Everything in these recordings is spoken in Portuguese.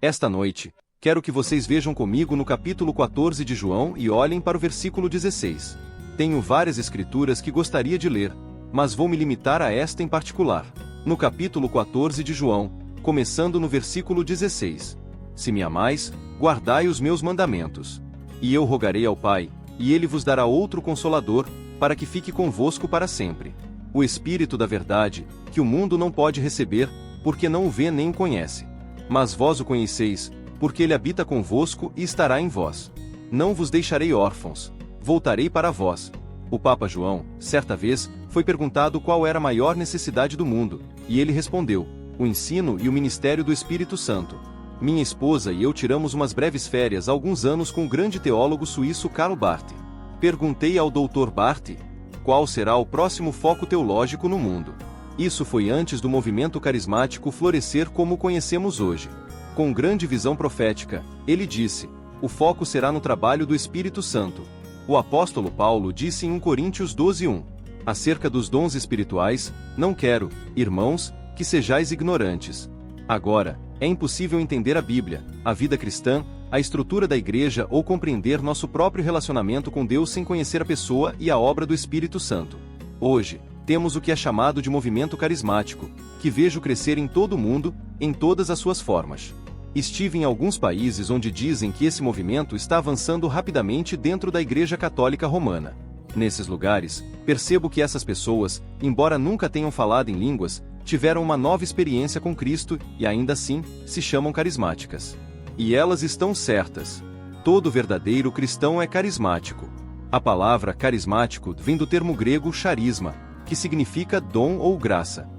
Esta noite, quero que vocês vejam comigo no capítulo 14 de João e olhem para o versículo 16. Tenho várias escrituras que gostaria de ler, mas vou me limitar a esta em particular. No capítulo 14 de João, começando no versículo 16. Se me amais, guardai os meus mandamentos. E eu rogarei ao Pai, e ele vos dará outro Consolador, para que fique convosco para sempre. O Espírito da verdade, que o mundo não pode receber, porque não o vê nem o conhece. Mas vós o conheceis, porque ele habita convosco e estará em vós. Não vos deixarei órfãos, voltarei para vós. O Papa João, certa vez, foi perguntado qual era a maior necessidade do mundo, e ele respondeu: o ensino e o ministério do Espírito Santo. Minha esposa e eu tiramos umas breves férias há alguns anos com o grande teólogo suíço Karl Barth. Perguntei ao Dr. Barth qual será o próximo foco teológico no mundo. Isso foi antes do movimento carismático florescer como o conhecemos hoje. Com grande visão profética, ele disse: o foco será no trabalho do Espírito Santo. O apóstolo Paulo disse em 1 Coríntios 12:1, acerca dos dons espirituais: não quero, irmãos, que sejais ignorantes. Agora, é impossível entender a Bíblia, a vida cristã, a estrutura da igreja ou compreender nosso próprio relacionamento com Deus sem conhecer a pessoa e a obra do Espírito Santo. Hoje, temos o que é chamado de movimento carismático, que vejo crescer em todo o mundo, em todas as suas formas. Estive em alguns países onde dizem que esse movimento está avançando rapidamente dentro da Igreja Católica Romana. Nesses lugares, percebo que essas pessoas, embora nunca tenham falado em línguas, tiveram uma nova experiência com Cristo e ainda assim, se chamam carismáticas. E elas estão certas. Todo verdadeiro cristão é carismático. A palavra carismático vem do termo grego charisma, que significa dom ou graça.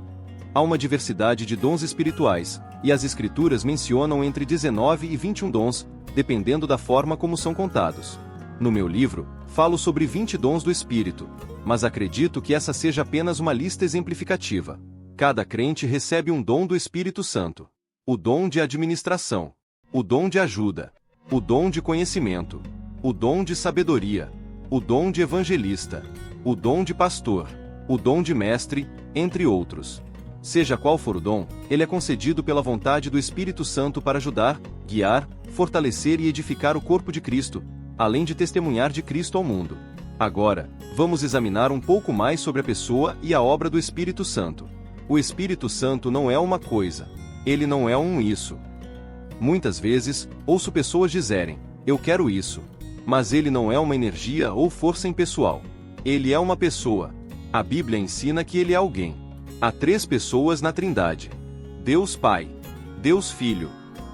Há uma diversidade de dons espirituais, e as Escrituras mencionam entre 19 e 21 dons, dependendo da forma como são contados. No meu livro, falo sobre 20 dons do Espírito, mas acredito que essa seja apenas uma lista exemplificativa. Cada crente recebe um dom do Espírito Santo. O dom de administração, o dom de ajuda, o dom de conhecimento, o dom de sabedoria, o dom de evangelista, o dom de pastor, o dom de mestre, entre outros. Seja qual for o dom, ele é concedido pela vontade do Espírito Santo para ajudar, guiar, fortalecer e edificar o corpo de Cristo, além de testemunhar de Cristo ao mundo. Agora, vamos examinar um pouco mais sobre a pessoa e a obra do Espírito Santo. O Espírito Santo não é uma coisa. Ele não é um isso. Muitas vezes, ouço pessoas dizerem: eu quero isso. Mas ele não é uma energia ou força impessoal. Ele é uma pessoa. A Bíblia ensina que ele é alguém. Há 3 pessoas na Trindade: Deus Pai, Deus Filho,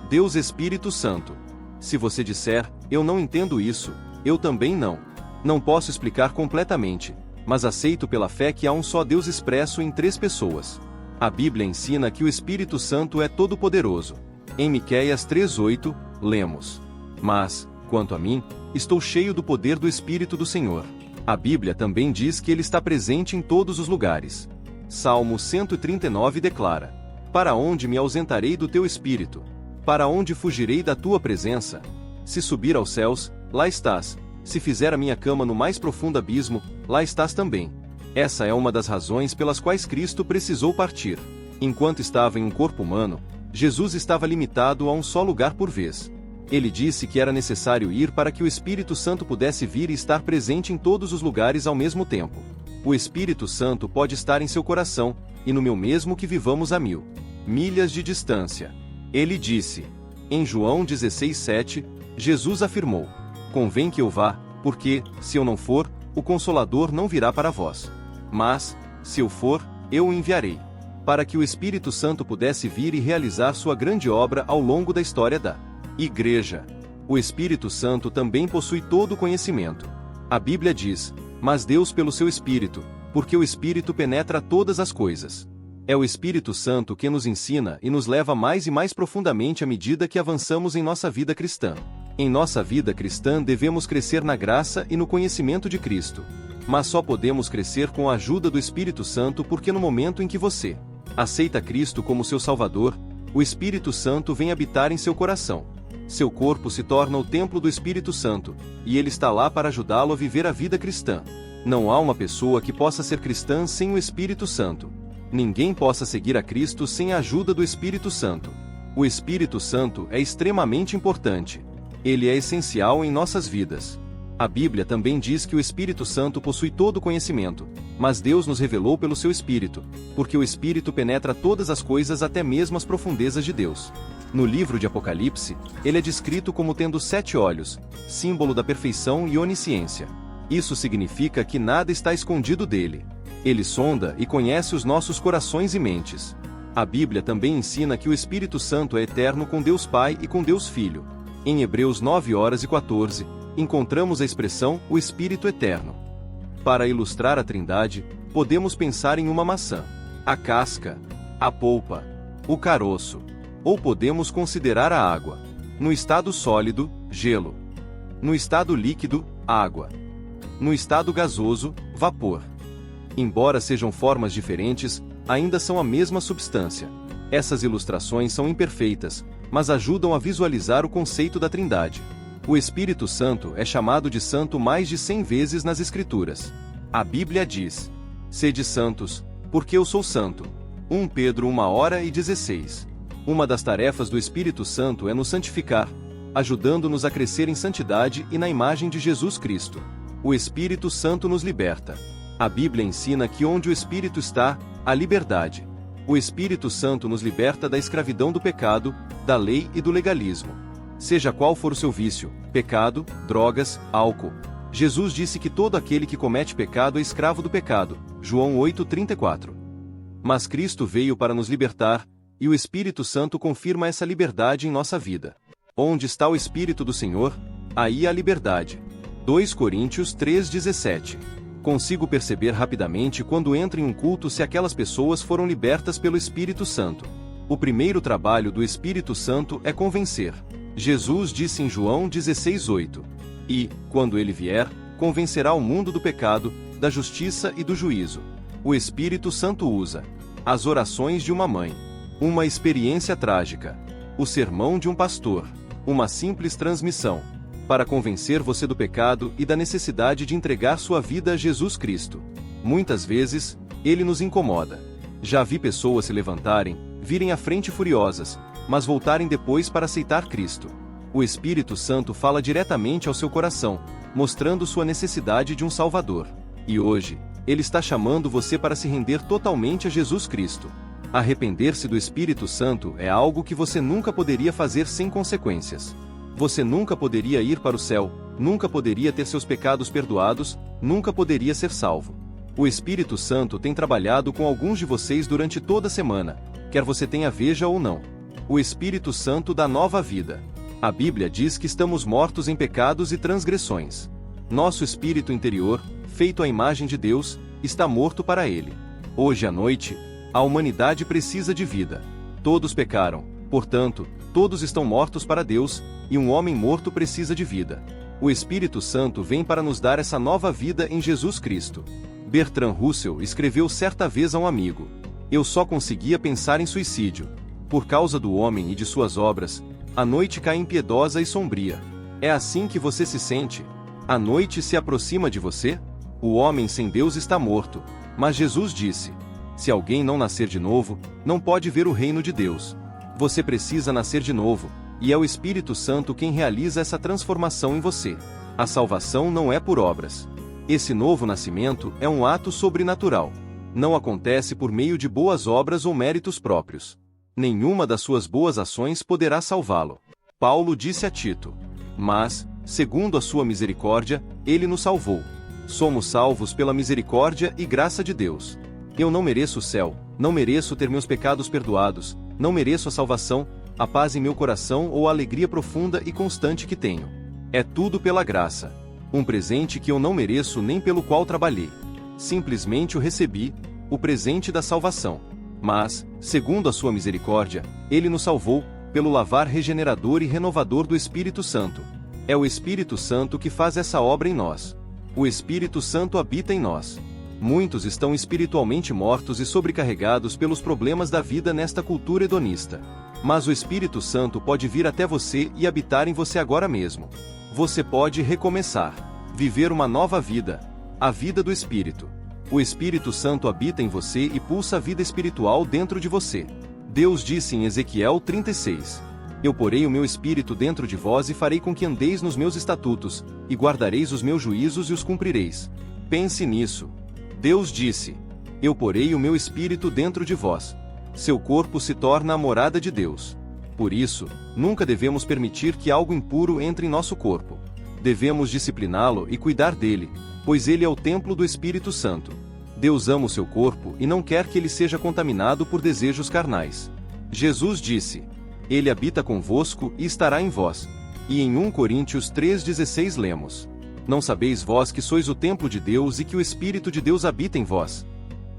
Deus Espírito Santo. Se você disser: eu não entendo isso, eu também não. Não posso explicar completamente, mas aceito pela fé que há um só Deus expresso em 3 pessoas. A Bíblia ensina que o Espírito Santo é todo-poderoso. Em Miqueias 3:8, lemos: mas, quanto a mim, estou cheio do poder do Espírito do Senhor. A Bíblia também diz que ele está presente em todos os lugares. Salmo 139 declara: para onde me ausentarei do teu Espírito? Para onde fugirei da tua presença? Se subir aos céus, lá estás. Se fizer a minha cama no mais profundo abismo, lá estás também. Essa é uma das razões pelas quais Cristo precisou partir. Enquanto estava em um corpo humano, Jesus estava limitado a um só lugar por vez. Ele disse que era necessário ir para que o Espírito Santo pudesse vir e estar presente em todos os lugares ao mesmo tempo. O Espírito Santo pode estar em seu coração, e no meu mesmo que vivamos a 1000 milhas de distância. Ele disse. Em João 16:7, Jesus afirmou: convém que eu vá, porque, se eu não for, o Consolador não virá para vós. Mas, se eu for, eu o enviarei. Para que o Espírito Santo pudesse vir e realizar sua grande obra ao longo da história da Igreja. O Espírito Santo também possui todo o conhecimento. A Bíblia diz: mas Deus pelo seu Espírito, porque o Espírito penetra todas as coisas. É o Espírito Santo que nos ensina e nos leva mais e mais profundamente à medida que avançamos em nossa vida cristã. Em nossa vida cristã devemos crescer na graça e no conhecimento de Cristo. Mas só podemos crescer com a ajuda do Espírito Santo porque no momento em que você aceita Cristo como seu Salvador, o Espírito Santo vem habitar em seu coração. Seu corpo se torna o templo do Espírito Santo, e ele está lá para ajudá-lo a viver a vida cristã. Não há uma pessoa que possa ser cristã sem o Espírito Santo. Ninguém possa seguir a Cristo sem a ajuda do Espírito Santo. O Espírito Santo é extremamente importante. Ele é essencial em nossas vidas. A Bíblia também diz que o Espírito Santo possui todo o conhecimento, mas Deus nos revelou pelo seu Espírito, porque o Espírito penetra todas as coisas até mesmo as profundezas de Deus. No livro de Apocalipse, ele é descrito como tendo 7 olhos, símbolo da perfeição e onisciência. Isso significa que nada está escondido dele. Ele sonda e conhece os nossos corações e mentes. A Bíblia também ensina que o Espírito Santo é eterno com Deus Pai e com Deus Filho. Em Hebreus 9:14, encontramos a expressão o Espírito Eterno. Para ilustrar a Trindade, podemos pensar em uma maçã, a casca, a polpa, o caroço, ou podemos considerar a água. No estado sólido, gelo. No estado líquido, água. No estado gasoso, vapor. Embora sejam formas diferentes, ainda são a mesma substância. Essas ilustrações são imperfeitas, mas ajudam a visualizar o conceito da Trindade. O Espírito Santo é chamado de Santo mais de 100 vezes nas Escrituras. A Bíblia diz: Sede santos, porque eu sou santo. 1 Pedro 1:16. Uma das tarefas do Espírito Santo é nos santificar, ajudando-nos a crescer em santidade e na imagem de Jesus Cristo. O Espírito Santo nos liberta. A Bíblia ensina que onde o Espírito está, há liberdade. O Espírito Santo nos liberta da escravidão do pecado, da lei e do legalismo. Seja qual for o seu vício, pecado, drogas, álcool. Jesus disse que todo aquele que comete pecado é escravo do pecado. João 8:34. Mas Cristo veio para nos libertar, e o Espírito Santo confirma essa liberdade em nossa vida. Onde está o Espírito do Senhor, aí há liberdade. 2 Coríntios 3:17. Consigo perceber rapidamente quando entro em um culto se aquelas pessoas foram libertas pelo Espírito Santo. O primeiro trabalho do Espírito Santo é convencer. Jesus disse em João 16:8. E, quando ele vier, convencerá o mundo do pecado, da justiça e do juízo. O Espírito Santo usa as orações de uma mãe, uma experiência trágica, o sermão de um pastor, uma simples transmissão, para convencer você do pecado e da necessidade de entregar sua vida a Jesus Cristo. Muitas vezes, ele nos incomoda. Já vi pessoas se levantarem, virem à frente furiosas, mas voltarem depois para aceitar Cristo. O Espírito Santo fala diretamente ao seu coração, mostrando sua necessidade de um Salvador. E hoje, ele está chamando você para se render totalmente a Jesus Cristo. Arrepender-se do Espírito Santo é algo que você nunca poderia fazer sem consequências. Você nunca poderia ir para o céu, nunca poderia ter seus pecados perdoados, nunca poderia ser salvo. O Espírito Santo tem trabalhado com alguns de vocês durante toda a semana, quer você tenha veja ou não. O Espírito Santo dá nova vida. A Bíblia diz que estamos mortos em pecados e transgressões. Nosso espírito interior, feito à imagem de Deus, está morto para Ele. Hoje à noite, a humanidade precisa de vida. Todos pecaram, portanto, todos estão mortos para Deus, e um homem morto precisa de vida. O Espírito Santo vem para nos dar essa nova vida em Jesus Cristo. Bertrand Russell escreveu certa vez a um amigo: Eu só conseguia pensar em suicídio. Por causa do homem e de suas obras, a noite cai impiedosa e sombria. É assim que você se sente? A noite se aproxima de você? O homem sem Deus está morto. Mas Jesus disse: Se alguém não nascer de novo, não pode ver o reino de Deus. Você precisa nascer de novo, e é o Espírito Santo quem realiza essa transformação em você. A salvação não é por obras. Esse novo nascimento é um ato sobrenatural. Não acontece por meio de boas obras ou méritos próprios. Nenhuma das suas boas ações poderá salvá-lo. Paulo disse a Tito: Mas, segundo a sua misericórdia, ele nos salvou. Somos salvos pela misericórdia e graça de Deus. Eu não mereço o céu, não mereço ter meus pecados perdoados, não mereço a salvação, a paz em meu coração ou a alegria profunda e constante que tenho. É tudo pela graça. Um presente que eu não mereço nem pelo qual trabalhei. Simplesmente o recebi, o presente da salvação. Mas, segundo a sua misericórdia, ele nos salvou, pelo lavar regenerador e renovador do Espírito Santo. É o Espírito Santo que faz essa obra em nós. O Espírito Santo habita em nós. Muitos estão espiritualmente mortos e sobrecarregados pelos problemas da vida nesta cultura hedonista. Mas o Espírito Santo pode vir até você e habitar em você agora mesmo. Você pode recomeçar. Viver uma nova vida. A vida do Espírito. O Espírito Santo habita em você e pulsa a vida espiritual dentro de você. Deus disse em Ezequiel 36: Eu porei o meu espírito dentro de vós e farei com que andeis nos meus estatutos, e guardareis os meus juízos e os cumprireis. Pense nisso. Deus disse: Eu porei o meu espírito dentro de vós. Seu corpo se torna a morada de Deus. Por isso, nunca devemos permitir que algo impuro entre em nosso corpo. Devemos discipliná-lo e cuidar dele, pois ele é o templo do Espírito Santo. Deus ama o seu corpo e não quer que ele seja contaminado por desejos carnais. Jesus disse: Ele habita convosco e estará em vós. E em 1 Coríntios 3,16 lemos: Não sabeis vós que sois o templo de Deus e que o Espírito de Deus habita em vós?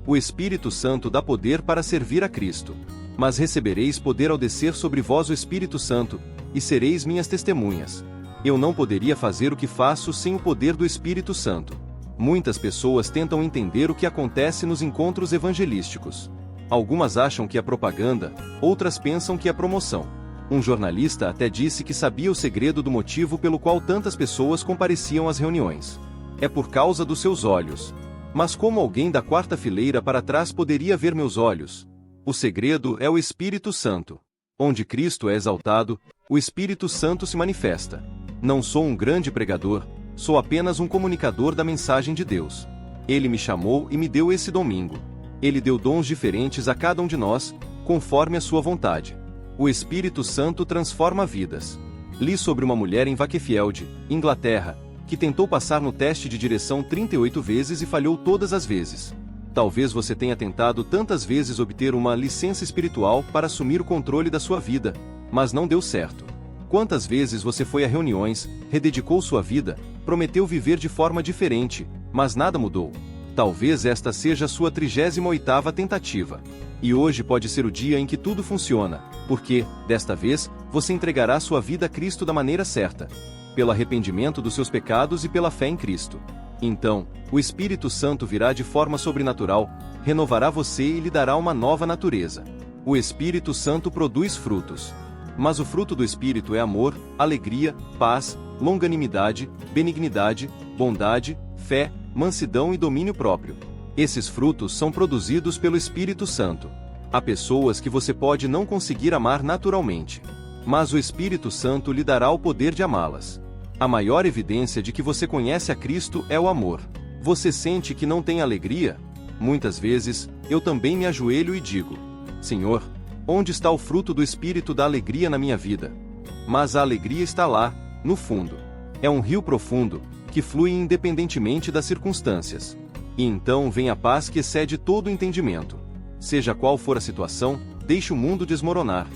O Espírito Santo dá poder para servir a Cristo. Mas recebereis poder ao descer sobre vós o Espírito Santo, e sereis minhas testemunhas. Eu não poderia fazer o que faço sem o poder do Espírito Santo. Muitas pessoas tentam entender o que acontece nos encontros evangelísticos. Algumas acham que é propaganda, outras pensam que é promoção. Um jornalista até disse que sabia o segredo do motivo pelo qual tantas pessoas compareciam às reuniões. É por causa dos seus olhos. Mas como alguém da quarta fileira para trás poderia ver meus olhos? O segredo é o Espírito Santo. Onde Cristo é exaltado, o Espírito Santo se manifesta. Não sou um grande pregador, sou apenas um comunicador da mensagem de Deus. Ele me chamou e me deu esse domingo. Ele deu dons diferentes a cada um de nós, conforme a sua vontade. O Espírito Santo transforma vidas. Li sobre uma mulher em Wakefield, Inglaterra, que tentou passar no teste de direção 38 vezes e falhou todas as vezes. Talvez você tenha tentado tantas vezes obter uma licença espiritual para assumir o controle da sua vida, mas não deu certo. Quantas vezes você foi a reuniões, rededicou sua vida, prometeu viver de forma diferente, mas nada mudou? Talvez esta seja a sua 38ª tentativa. E hoje pode ser o dia em que tudo funciona, porque, desta vez, você entregará sua vida a Cristo da maneira certa, pelo arrependimento dos seus pecados e pela fé em Cristo. Então, o Espírito Santo virá de forma sobrenatural, renovará você e lhe dará uma nova natureza. O Espírito Santo produz frutos. Mas o fruto do Espírito é amor, alegria, paz, longanimidade, benignidade, bondade, fé, mansidão e domínio próprio. Esses frutos são produzidos pelo Espírito Santo. Há pessoas que você pode não conseguir amar naturalmente, mas o Espírito Santo lhe dará o poder de amá-las. A maior evidência de que você conhece a Cristo é o amor. Você sente que não tem alegria? Muitas vezes, eu também me ajoelho e digo: Senhor, onde está o fruto do Espírito da alegria na minha vida? Mas a alegria está lá, no fundo. É um rio profundo, que flui independentemente das circunstâncias. E então vem a paz que excede todo o entendimento. Seja qual for a situação, deixe o mundo desmoronar.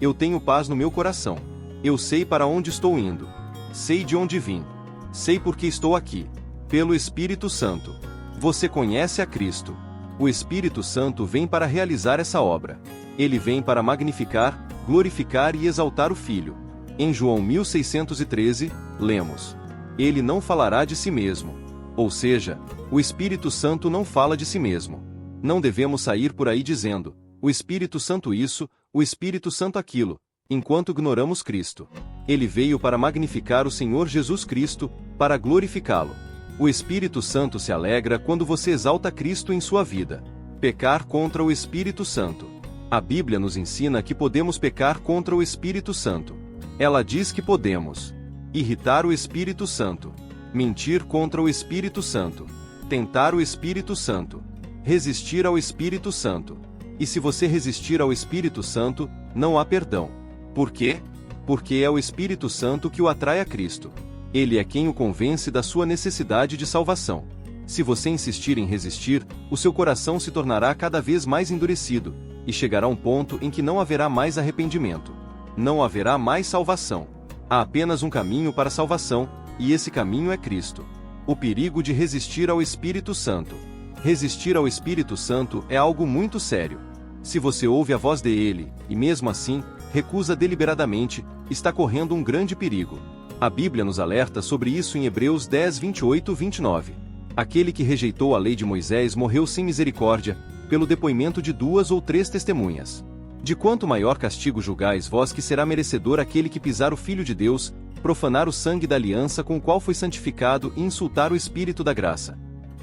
Eu tenho paz no meu coração. Eu sei para onde estou indo. Sei de onde vim. Sei por que estou aqui. Pelo Espírito Santo. Você conhece a Cristo. O Espírito Santo vem para realizar essa obra. Ele vem para magnificar, glorificar e exaltar o Filho. Em João 1613, lemos: Ele não falará de si mesmo. Ou seja, o Espírito Santo não fala de si mesmo. Não devemos sair por aí dizendo: o Espírito Santo isso, o Espírito Santo aquilo, enquanto ignoramos Cristo. Ele veio para magnificar o Senhor Jesus Cristo, para glorificá-lo. O Espírito Santo se alegra quando você exalta Cristo em sua vida. Pecar contra o Espírito Santo. A Bíblia nos ensina que podemos pecar contra o Espírito Santo. Ela diz que podemos irritar o Espírito Santo, mentir contra o Espírito Santo, tentar o Espírito Santo, resistir ao Espírito Santo. E se você resistir ao Espírito Santo, não há perdão. Por quê? Porque é o Espírito Santo que o atrai a Cristo. Ele é quem o convence da sua necessidade de salvação. Se você insistir em resistir, o seu coração se tornará cada vez mais endurecido, e chegará um ponto em que não haverá mais arrependimento. Não haverá mais salvação. Há apenas um caminho para a salvação, e esse caminho é Cristo. O perigo de resistir ao Espírito Santo. Resistir ao Espírito Santo é algo muito sério. Se você ouve a voz dele, e mesmo assim, recusa deliberadamente, está correndo um grande perigo. A Bíblia nos alerta sobre isso em Hebreus 10, 28-29. Aquele que rejeitou a lei de Moisés morreu sem misericórdia, pelo depoimento de 2 ou 3 testemunhas. De quanto maior castigo julgais vós que será merecedor aquele que pisar o Filho de Deus, profanar o sangue da aliança com o qual foi santificado e insultar o Espírito da graça.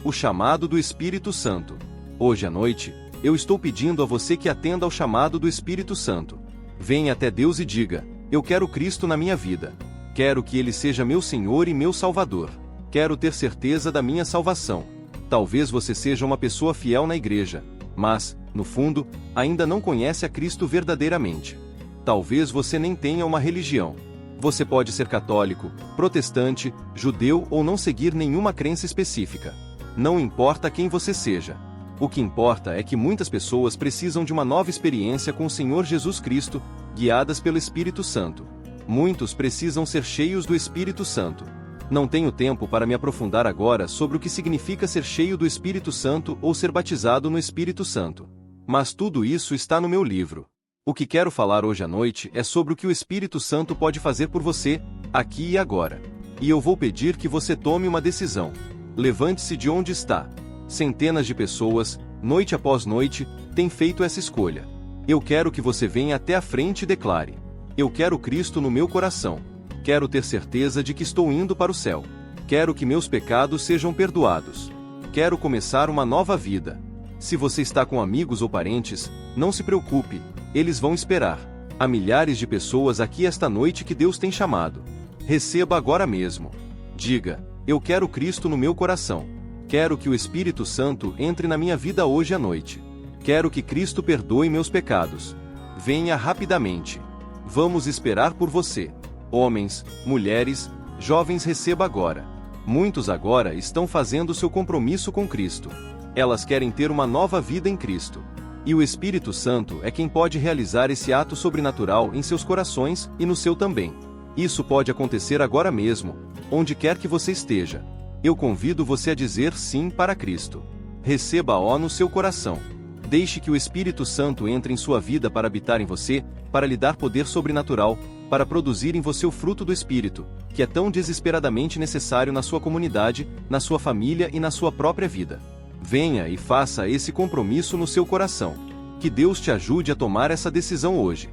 O chamado do Espírito Santo. Hoje à noite, Eu estou pedindo a você que atenda ao chamado do Espírito Santo. Venha até Deus e diga: eu quero Cristo na minha vida. Quero que Ele seja meu Senhor e meu Salvador. Quero ter certeza da minha salvação. Talvez você seja uma pessoa fiel na igreja, mas, no fundo, ainda não conhece a Cristo verdadeiramente. Talvez você nem tenha uma religião. Você pode ser católico, protestante, judeu ou não seguir nenhuma crença específica. Não importa quem você seja. O que importa é que muitas pessoas precisam de uma nova experiência com o Senhor Jesus Cristo, guiadas pelo Espírito Santo. Muitos precisam ser cheios do Espírito Santo. Não tenho tempo para me aprofundar agora sobre o que significa ser cheio do Espírito Santo ou ser batizado no Espírito Santo. Mas tudo isso está no meu livro. O que quero falar hoje à noite é sobre o que o Espírito Santo pode fazer por você, aqui e agora. E eu vou pedir que você tome uma decisão. Levante-se de onde está. Centenas de pessoas, noite após noite, têm feito essa escolha. Eu quero que você venha até a frente e declare: eu quero Cristo no meu coração. Quero ter certeza de que estou indo para o céu. Quero que meus pecados sejam perdoados. Quero começar uma nova vida. Se você está com amigos ou parentes, não se preocupe, eles vão esperar. Há milhares de pessoas aqui esta noite que Deus tem chamado. Receba agora mesmo. Diga: eu quero Cristo no meu coração. Quero que o Espírito Santo entre na minha vida hoje à noite. Quero que Cristo perdoe meus pecados. Venha rapidamente. Vamos esperar por você. Homens, mulheres, jovens, receba agora. Muitos agora estão fazendo seu compromisso com Cristo. Elas querem ter uma nova vida em Cristo. E o Espírito Santo é quem pode realizar esse ato sobrenatural em seus corações e no seu também. Isso pode acontecer agora mesmo, onde quer que você esteja. Eu convido você a dizer sim para Cristo. Receba-o no seu coração. Deixe que o Espírito Santo entre em sua vida para habitar em você, para lhe dar poder sobrenatural, para produzir em você o fruto do Espírito, que é tão desesperadamente necessário na sua comunidade, na sua família e na sua própria vida. Venha e faça esse compromisso no seu coração. Que Deus te ajude a tomar essa decisão hoje.